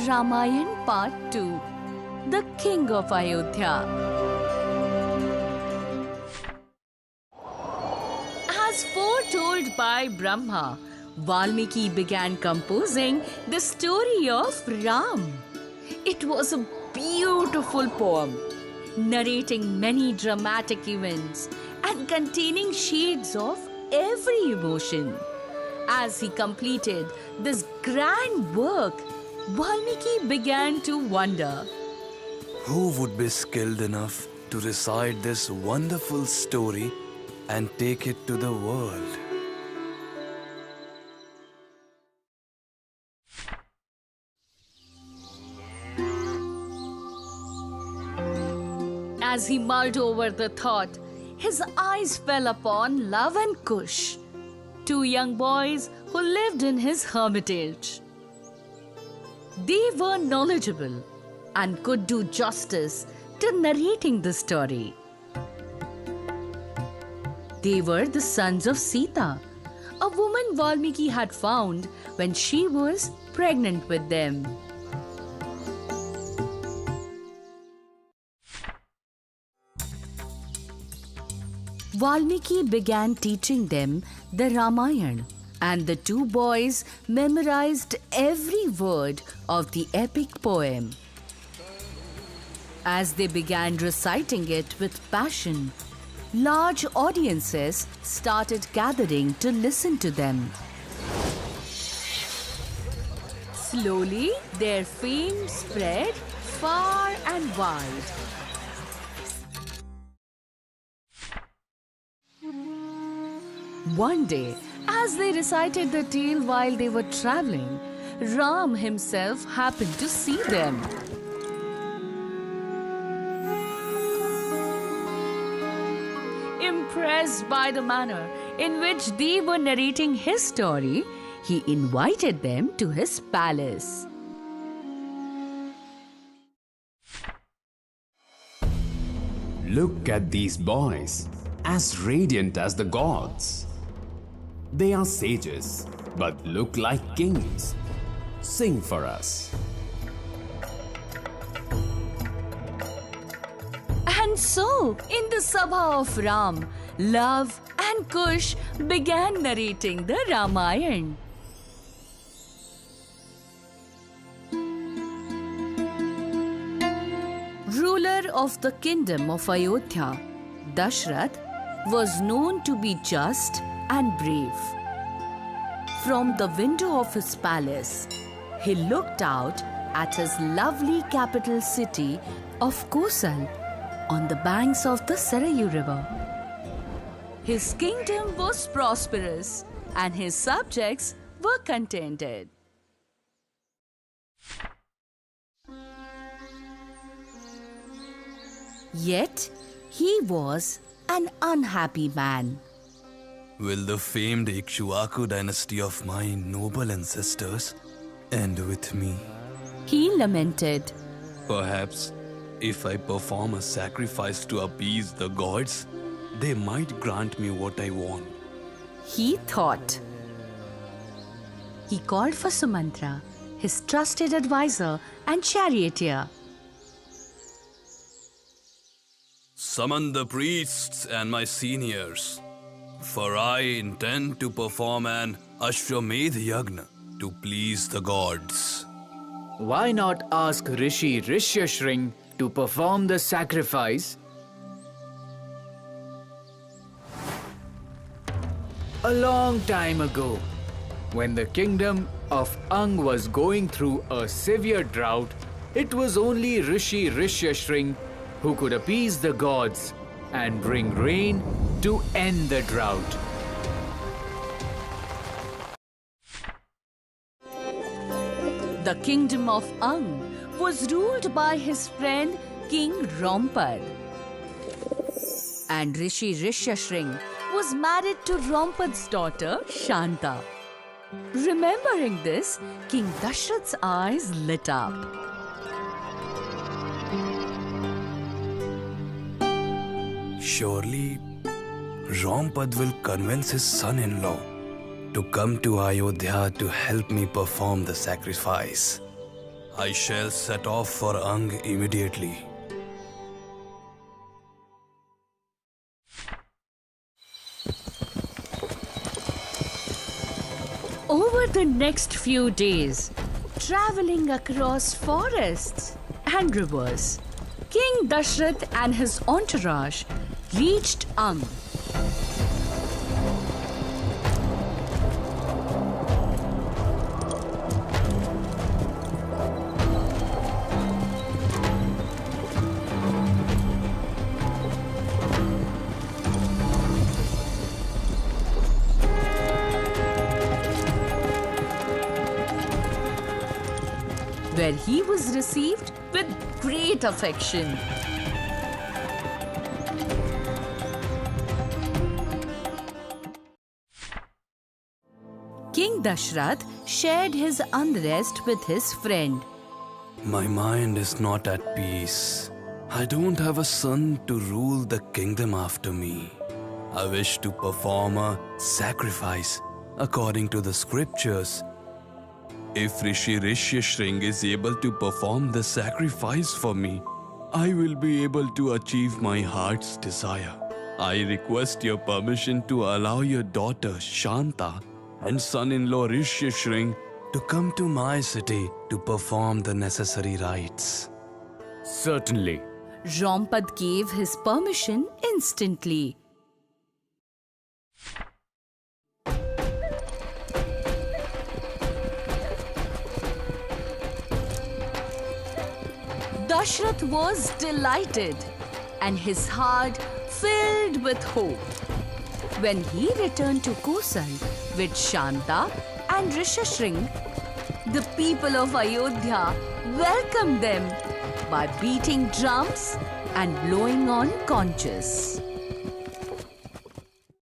Ramayan Part 2, The King of Ayodhya. As foretold by Brahma, Valmiki began composing the story of Ram. It was a beautiful poem, narrating many dramatic events and containing shades of every emotion. As he completed this grand work, Valmiki began to wonder, who would be skilled enough to recite this wonderful story and take it to the world? As he mulled over the thought, his eyes fell upon Love and Kush, two young boys who lived in his hermitage. They were knowledgeable and could do justice to narrating the story. They were the sons of Sita, a woman Valmiki had found when she was pregnant with them. Valmiki began teaching them the Ramayan, and the two boys memorized every word of the epic poem. As they began reciting it with passion, large audiences started gathering to listen to them. Slowly, their fame spread far and wide. One day, as they recited the tale while they were traveling, Ram himself happened to see them. Impressed by the manner in which they were narrating his story, he invited them to his palace. Look at these boys, as radiant as the gods. They are sages, but look like kings. Sing for us. And so, in the Sabha of Ram, Love and Kush began narrating the Ramayan. Ruler of the kingdom of Ayodhya, Dashrath was known to be just and brave. From the window of his palace, he looked out at his lovely capital city of Kosal on the banks of the Sarayu River. His kingdom was prosperous and his subjects were contented. Yet, he was an unhappy man. Will the famed Ikshwaku dynasty of my noble ancestors end with me? He lamented. Perhaps, if I perform a sacrifice to appease the gods, they might grant me what I want. He thought. He called for Sumantra, his trusted advisor and charioteer. Summon the priests and my seniors, for I intend to perform an Ashwamedh Yagna to please the gods. Why not ask Rishi Rishyashring to perform the sacrifice? A long time ago, when the kingdom of Ang was going through a severe drought, it was only Rishi Rishyashring who could appease the gods and bring rain to end the drought. The kingdom of Ang was ruled by his friend King Rompad. And Rishi Rishyashring was married to Rompad's daughter Shanta. Remembering this, King Dashrath's eyes lit up. Surely, Rompad will convince his son-in-law to come to Ayodhya to help me perform the sacrifice. I shall set off for Ang immediately. Over the next few days, traveling across forests and rivers, King Dashrath and his entourage reached Ang. Where he was received with great affection. King Dashrath shared his unrest with his friend. My mind is not at peace. I don't have a son to rule the kingdom after me. I wish to perform a sacrifice according to the scriptures. If Rishi Rishyashring is able to perform the sacrifice for me, I will be able to achieve my heart's desire. I request your permission to allow your daughter Shanta and son-in-law Rishyashring to come to my city to perform the necessary rites. Certainly. Rampad gave his permission instantly. Dashrath was delighted and his heart filled with hope. When he returned to Kosal with Shanta and Rishyashring, the people of Ayodhya welcomed them by beating drums and blowing on conches.